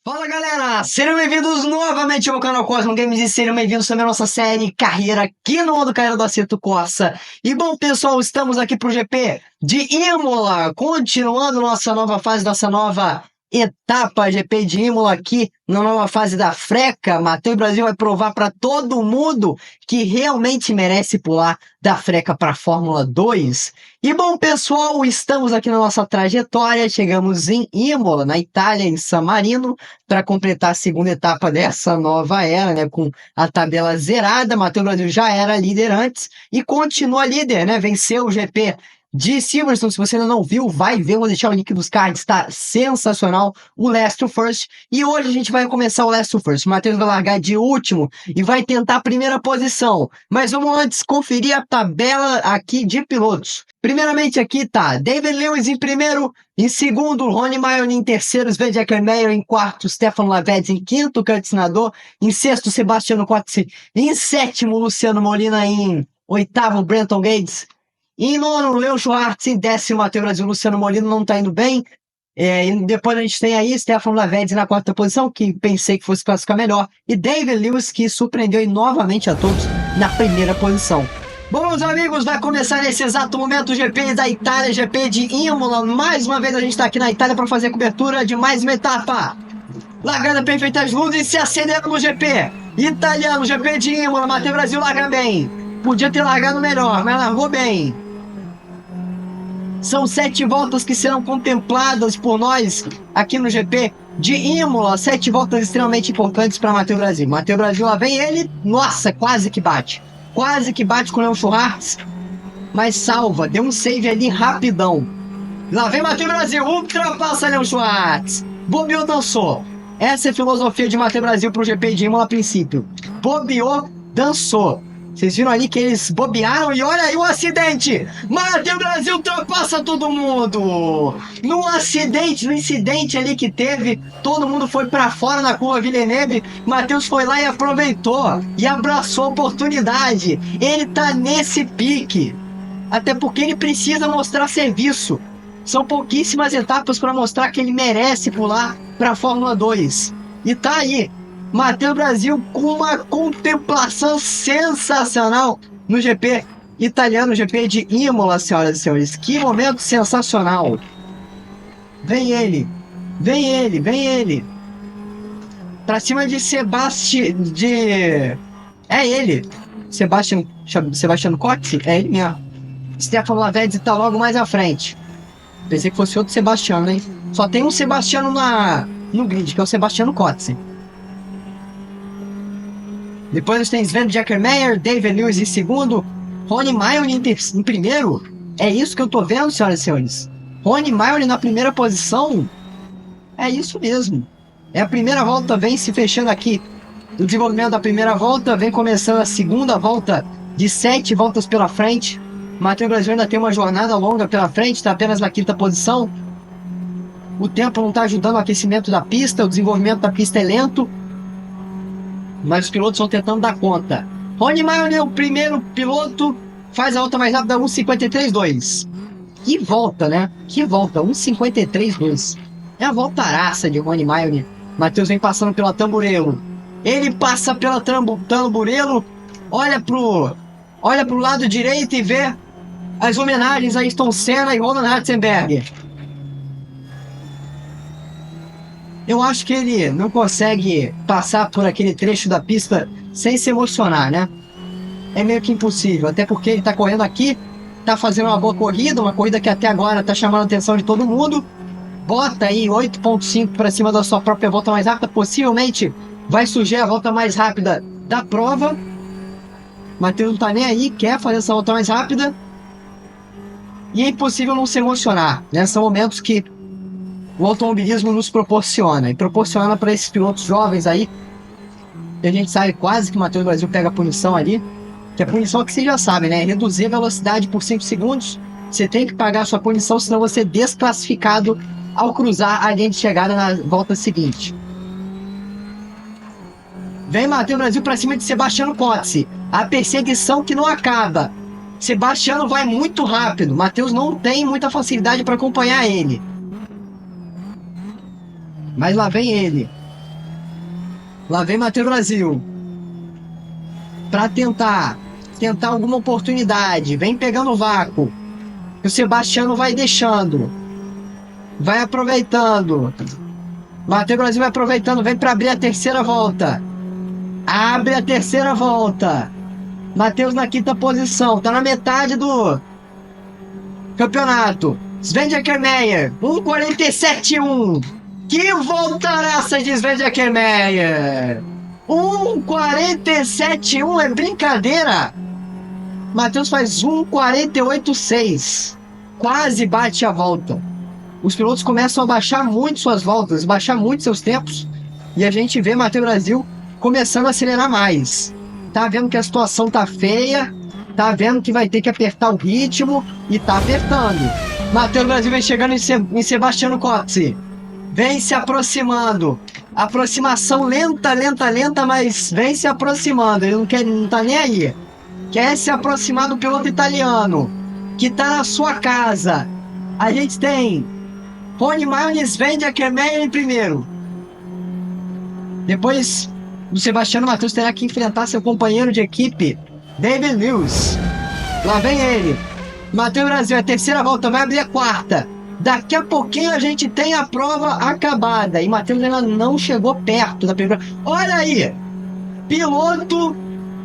Fala galera, sejam bem-vindos novamente ao canal Cosmo Games e sejam bem-vindos também à nossa série Carreira aqui no modo Carreira do Acerto Corsa. E bom pessoal, estamos aqui pro GP de Imola, continuando nossa nova fase, nossa nova etapa GP de Imola aqui na nova fase da Freca. Matheus Brasil vai provar para todo mundo que realmente merece pular da Freca para a Fórmula 2. E bom pessoal, estamos aqui na nossa trajetória, chegamos em Imola, na Itália, em San Marino, para completar a segunda etapa dessa nova era, né, com a tabela zerada. Matheus Brasil já era líder antes e continua líder, né, venceu o GP de Silverstone. Se você ainda não viu, vai ver, vou deixar o link dos cards, está sensacional, o Last to First. E hoje a gente vai começar o Last to First. O Matheus vai largar de último e vai tentar a primeira posição. Mas vamos antes conferir a tabela aqui de pilotos. Primeiramente aqui tá David Lewis em primeiro, em segundo Ronnie Maio em terceiro, Sven Jackermeyer em quarto, Stefano Lavedes em quinto, Curtis Nador em sexto, Sebastiano Cozzi em sétimo, Luciano Molina em oitavo, Brenton Gates em nono, Leo Schwartz em décimo, Matheus Brasil, Luciano Molina não tá indo bem. E depois a gente tem aí Stefano Lavedes na quarta posição, que pensei que fosse classificar melhor, e David Lewis, que surpreendeu aí novamente a todos na primeira posição. Bom, meus amigos, vai começar nesse exato momento o GP da Itália, GP de Imola. Mais uma vez a gente está aqui na Itália para fazer a cobertura de mais uma etapa. Largada perfeita, as luzes se acenderam no GP italiano, GP de Imola. Matheus Brasil larga bem. Podia ter largado melhor, mas largou bem. São 7 voltas que serão contempladas por nós aqui no GP de Imola. 7 voltas extremamente importantes para Matheus Brasil. Matheus Brasil, lá vem ele. Nossa, quase que bate. Quase que bate com o Leo Schwartz. Mas salva, deu um save ali rapidão. Lá vem Matheus Brasil, ultrapassa Leo Schwartz. Bobeou, dançou. Essa é a filosofia de Matheus Brasil para o GP de Imola a princípio. Bobeou, dançou. Vocês viram ali que eles bobearam e olha aí o acidente! Matheus Brasil ultrapassa todo mundo! No incidente ali que teve, todo mundo foi pra fora na curva Villeneuve. Matheus foi lá e aproveitou e abraçou a oportunidade. Ele tá nesse pique, até porque ele precisa mostrar serviço. São pouquíssimas etapas para mostrar que ele merece pular pra Fórmula 2. E tá aí. Matheus Brasil com uma contemplação sensacional no GP italiano, GP de Imola, senhoras e senhores. Que momento sensacional. Vem ele, vem ele, vem ele. Pra cima de Sebastiano, é ele. Sebastiano Cozzi? É ele mesmo. Stefano Lavedes tá logo mais à frente. Pensei que fosse outro Sebastiano, hein? Só tem um Sebastiano no grid, que é o Sebastiano Cozzi. Depois a gente tem Sven Jackermeyer, David Lewis em segundo, Ronnie Maio em primeiro. É isso que eu tô vendo, senhoras e senhores. Ronnie Maio na primeira posição. É isso mesmo. É a primeira volta, vem se fechando aqui. O desenvolvimento da primeira volta, vem começando a segunda volta de 7 voltas pela frente. Matheus Brasil ainda tem uma jornada longa pela frente, está apenas na quinta posição. O tempo não está ajudando o aquecimento da pista, o desenvolvimento da pista é lento. Mas os pilotos estão tentando dar conta. Ronnie Maio é o primeiro piloto, faz a volta mais rápida, 1:53.2. Que volta, né? Que volta, 1:53.2. É a voltaraça de Ronnie Maio. Matheus vem passando pela Tamburello. Ele passa pela Tamburello, olha pro lado direito e vê as homenagens a Ayrton Senna e Roland Ratzenberger. Eu acho que ele não consegue passar por aquele trecho da pista sem se emocionar, né? É meio que impossível, até porque ele tá correndo aqui, tá fazendo uma boa corrida, uma corrida que até agora tá chamando a atenção de todo mundo. Bota aí 8.5 para cima da sua própria volta mais rápida, possivelmente vai surgir a volta mais rápida da prova. Matheus não tá nem aí, quer fazer essa volta mais rápida. E é impossível não se emocionar, né? São momentos que o automobilismo nos proporciona, e proporciona para esses pilotos jovens aí. E a gente sabe quase que o Matheus Brasil pega a punição ali, que a punição que você já sabe, né? Reduzir a velocidade por 5 segundos, você tem que pagar a sua punição, senão você é desclassificado ao cruzar a linha de chegada na volta seguinte. Vem Matheus Brasil para cima de Sebastiano Cozzi, a perseguição que não acaba. Sebastiano vai muito rápido, Matheus não tem muita facilidade para acompanhar ele. Mas lá vem ele. Lá vem Matheus Brasil. Pra tentar alguma oportunidade. Vem pegando o vácuo. O Sebastiano vai deixando. Vai aproveitando. Matheus Brasil vai aproveitando. Vem pra abrir a terceira volta. Abre a terceira volta. Matheus na quinta posição. Tá na metade do campeonato. Sven Jackermeyer. 1:47.1. Que voltará de Sven Jackermeyer. 1:47.1 é brincadeira. Matheus faz 1:48.6. Quase bate a volta. Os pilotos começam a baixar muito suas voltas, baixar muito seus tempos. E a gente vê Matheus Brasil começando a acelerar mais. Tá vendo que a situação tá feia. Tá vendo que vai ter que apertar o ritmo. E tá apertando. Matheus Brasil vem chegando em Sebastiano Cozzi. Vem se aproximando. Aproximação lenta, mas vem se aproximando. Ele não tá nem aí. Quer se aproximar do piloto italiano, que tá na sua casa. A gente tem Ronnie Milne e Sven Jackermeyer em primeiro. Depois do Sebastiano, Matheus terá que enfrentar seu companheiro de equipe, David Lewis. Lá vem ele. Matheus Brasil, a terceira volta, vai abrir a quarta. Daqui a pouquinho a gente tem a prova acabada. E Matheus ainda não chegou perto da primeira. Olha aí! Piloto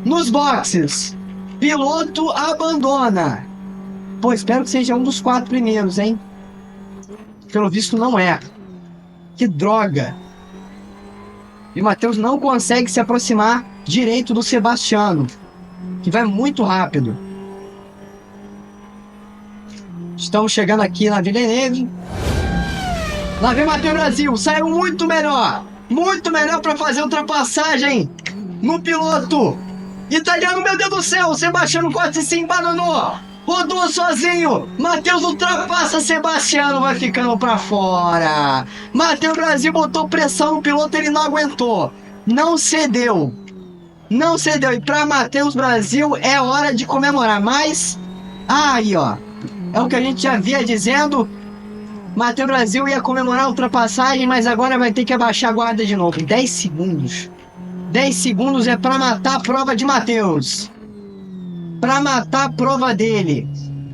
nos boxes. Piloto abandona. Pô, espero que seja um dos 4 primeiros, hein? Pelo visto não é. Que droga. E o Matheus não consegue se aproximar direito do Sebastiano, que vai muito rápido. Estamos chegando aqui na Villeneuve. Lá vem Matheus Brasil. Saiu muito melhor para fazer ultrapassagem no piloto italiano. Meu Deus do céu, Sebastiano quase se embananou. Rodou sozinho. Matheus ultrapassa Sebastiano, vai ficando para fora. Matheus Brasil botou pressão no piloto, ele não aguentou. Não cedeu. E para Matheus Brasil é hora de comemorar. Mas aí, ó. É o que a gente já via dizendo. Matheus Brasil ia comemorar a ultrapassagem, mas agora vai ter que abaixar a guarda de novo. 10 segundos. 10 segundos é para matar a prova de Matheus. Para matar a prova dele.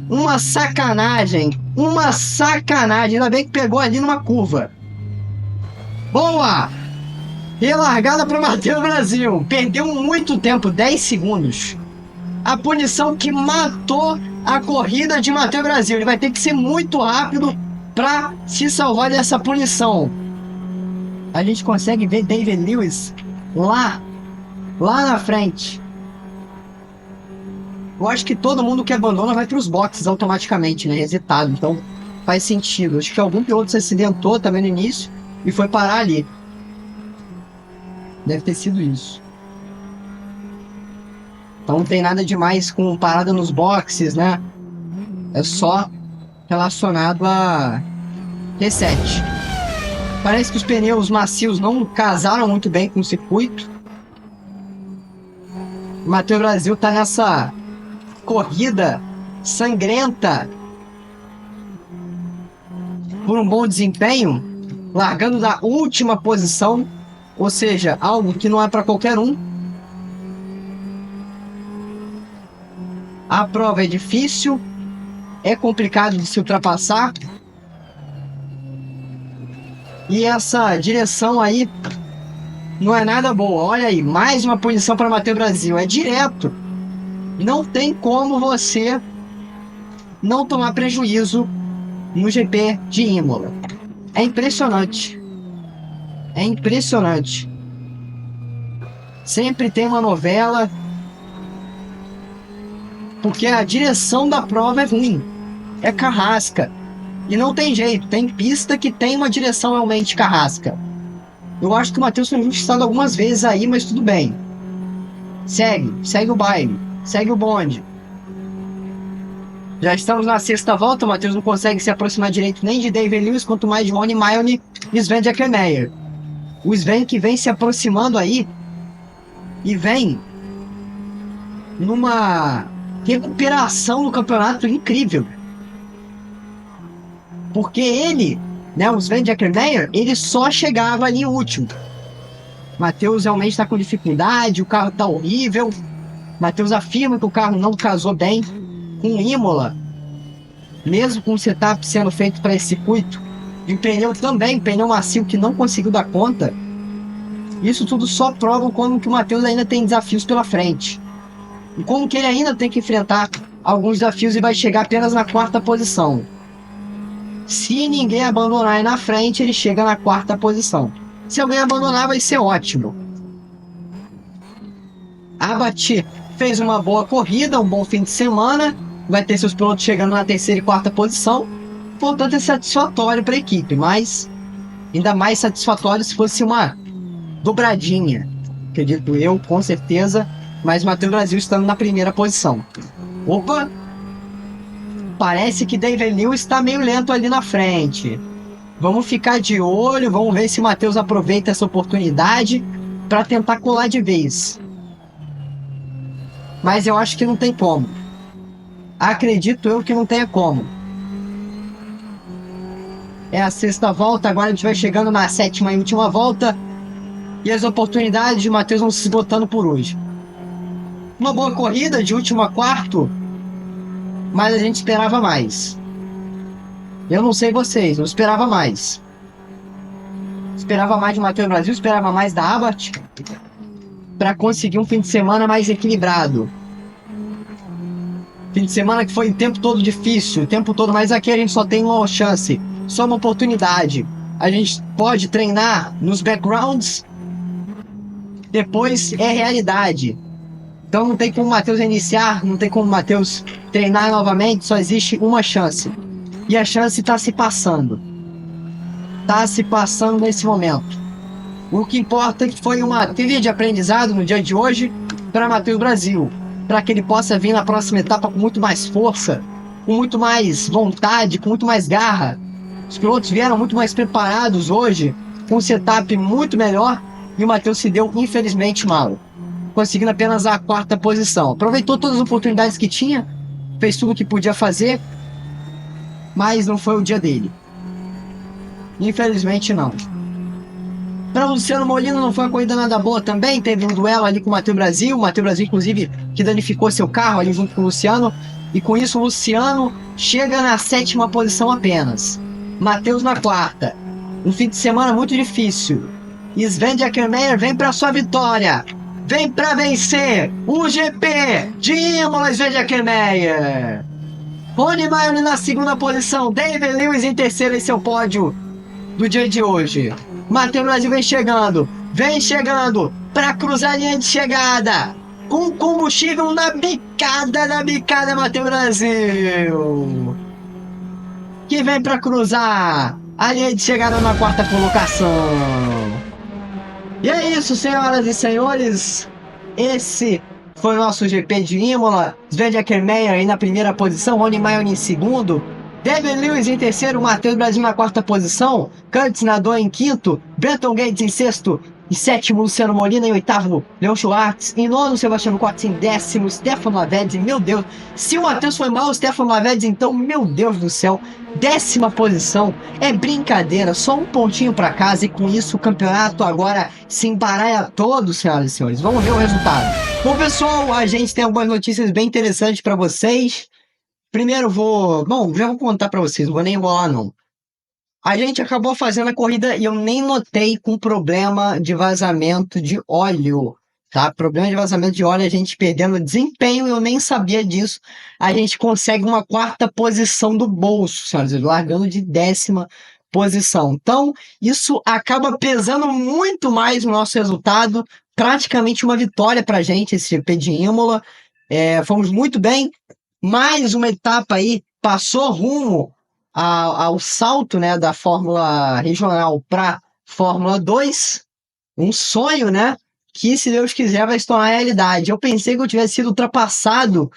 Uma sacanagem. Ainda bem que pegou ali numa curva. Boa! Relargada para Matheus Brasil. Perdeu muito tempo. 10 segundos. A punição que matou a corrida de Matheus Brasil. Ele vai ter que ser muito rápido para se salvar dessa punição. A gente consegue ver David Lewis lá na frente. Eu acho que todo mundo que abandona vai para os boxes automaticamente, né? Resetado. Então faz sentido. Acho que algum piloto se acidentou também no início e foi parar ali. Deve ter sido isso. Então não tem nada demais com parada nos boxes, né? É só relacionado a reset. Parece que os pneus macios não casaram muito bem com o circuito. O Matheus Brasil tá nessa corrida sangrenta por um bom desempenho, largando da última posição, ou seja, algo que não é para qualquer um. A prova é difícil, é complicado de se ultrapassar. E essa direção aí não é nada boa. Olha aí, mais uma punição para Matheus Brasil. É direto. Não tem como você não tomar prejuízo no GP de Imola. É impressionante. Sempre tem uma novela, porque a direção da prova é ruim. É carrasca. E não tem jeito. Tem pista que tem uma direção realmente carrasca. Eu acho que o Matheus foi injustiçado algumas vezes aí, mas tudo bem. Segue o baile. Segue o bonde. Já estamos na sexta volta. O Matheus não consegue se aproximar direito nem de David Lewis, quanto mais de Ronnie Milne e Sven Jackermeyer. O Sven que vem se aproximando aí e vem numa recuperação no campeonato incrível. Porque ele, né, o Sven Jackermeyer, ele só chegava ali último. Matheus realmente está com dificuldade, o carro está horrível. Matheus afirma que o carro não casou bem com o Imola, mesmo com o setup sendo feito para esse circuito. E o pneu também, pneu macio que não conseguiu dar conta. Isso tudo só prova como que o Matheus ainda tem desafios pela frente. E como que ele ainda tem que enfrentar alguns desafios e vai chegar apenas na 4ª posição. Se ninguém abandonar aí na frente, ele chega na 4ª posição. Se alguém abandonar, vai ser ótimo. Abate fez uma boa corrida, um bom fim de semana. Vai ter seus pilotos chegando na 3ª e 4ª posição. Portanto, é satisfatório para a equipe, mas ainda mais satisfatório se fosse uma dobradinha. Acredito eu, com certeza. Mas Matheus Brasil estando na 1ª posição. Opa! Parece que David Lewis está meio lento ali na frente. Vamos ficar de olho, vamos ver se o Matheus aproveita essa oportunidade para tentar colar de vez. Mas eu acho que não tem como. Acredito eu que não tenha como. É a 6ª volta, agora a gente vai chegando na 7ª e última volta. E as oportunidades de Matheus vão se esgotando por hoje. Uma boa corrida de último a quarto, mas a gente esperava mais. Eu não sei vocês, eu esperava mais. Esperava mais de Matheus Brasil, esperava mais da Abarth para conseguir um fim de semana mais equilibrado. Fim de semana que foi o tempo todo difícil, o tempo todo, mas aqui a gente só tem uma chance, só uma oportunidade. A gente pode treinar nos backgrounds, depois é realidade. Então não tem como o Matheus iniciar, não tem como o Matheus treinar novamente, só existe uma chance. E a chance está se passando. Está se passando nesse momento. O que importa é que foi uma trilha de aprendizado no dia de hoje para Matheus Brasil. Para que ele possa vir na próxima etapa com muito mais força, com muito mais vontade, com muito mais garra. Os pilotos vieram muito mais preparados hoje, com um setup muito melhor, e o Matheus se deu infelizmente mal, conseguindo apenas a 4ª posição. Aproveitou todas as oportunidades que tinha, fez tudo o que podia fazer, mas não foi o dia dele. Infelizmente não. Para o Luciano Molina não foi uma corrida nada boa também, teve um duelo ali com o Matheus Brasil, inclusive que danificou seu carro ali junto com o Luciano, e com isso o Luciano chega na 7ª posição apenas. Matheus na 4ª. Um fim de semana muito difícil. Sven Deckermeyer vem para sua vitória. Vem para vencer o GP de Imola, Sven Deckermeyer. Ronnie Mayer na 2ª posição. David Lewis em 3ª em seu pódio do dia de hoje. Matheus Brasil vem chegando para cruzar a linha de chegada. Com combustível na bicada, Matheus Brasil. Que vem para cruzar a linha de chegada na 4ª colocação. E é isso, senhoras e senhores. Esse foi o nosso GP de Imola. Sven Deckermeyer aí na 1ª posição, Ronnie Mayer em 2º, David Lewis em 3º, Matheus Brasil na 4ª posição, Curtis Nador em 5º, Benton Gates em 6º e 7º, Luciano Molina em 8º, Leon Schwartz em 9º, Sebastiano Coates em 10º, Stefano Lavedes, meu Deus, se o Matheus foi mal, o Stefano Lavedes então, meu Deus do céu, 10ª posição, é brincadeira, só um pontinho para casa e com isso o campeonato agora se embaralha todo, senhoras e senhores. Vamos ver o resultado. Bom, pessoal, a gente tem algumas notícias bem interessantes para vocês. Primeiro já vou contar para vocês, não vou nem embolar não. A gente acabou fazendo a corrida e eu nem notei com problema de vazamento de óleo, tá? Problema de vazamento de óleo, a gente perdendo desempenho, eu nem sabia disso. A gente consegue uma 4ª posição do bolso, senhoras, largando de 10ª posição. Então, isso acaba pesando muito mais no nosso resultado, praticamente uma vitória pra gente, esse GP de Imola. Fomos muito bem, mais uma etapa aí, passou rumo ao salto, né, da Fórmula Regional para Fórmula 2, um sonho, né, que se Deus quiser vai se tornar realidade. Eu pensei que eu tivesse sido ultrapassado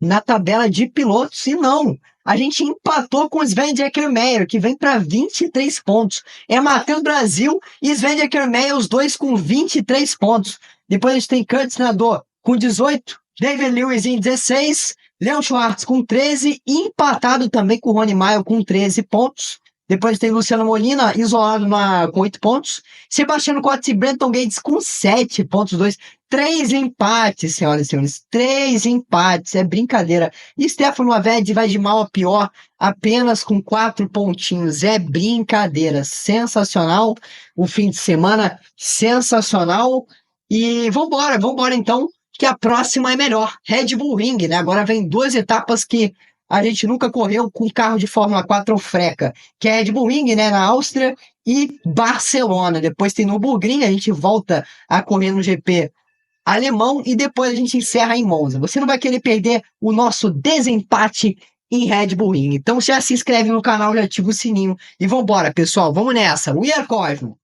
na tabela de pilotos e não, a gente empatou com o Sven Deckermeyer, que vem para 23 pontos. É Matheus Brasil e Sven Deckermeyer, os dois com 23 pontos. Depois a gente tem Curtis Nador com 18, David Lewis em 16, Leon Schwartz com 13, empatado também com o Ronnie Mayer com 13 pontos. Depois tem Luciano Molina, isolado com 8 pontos. Sebastiano Coates e Brenton Gates com 7 pontos, 2. 3 empates, senhoras e senhores. 3 empates, é brincadeira. E Stefano Aved vai de mal a pior, apenas com 4 pontinhos. É brincadeira. Sensacional. O fim de semana, sensacional. E vambora então, que a próxima é melhor. Red Bull Ring, né? Agora vem 2 etapas que a gente nunca correu com carro de Fórmula 4 ou freca, que é Red Bull Ring, né, na Áustria, e Barcelona. Depois tem Nürburgring, a gente volta a correr no GP alemão e depois a gente encerra em Monza. Você não vai querer perder o nosso desempate em Red Bull Ring. Então já se inscreve no canal, já ativa o sininho e vambora, pessoal. Vamos nessa. We are Cosmo.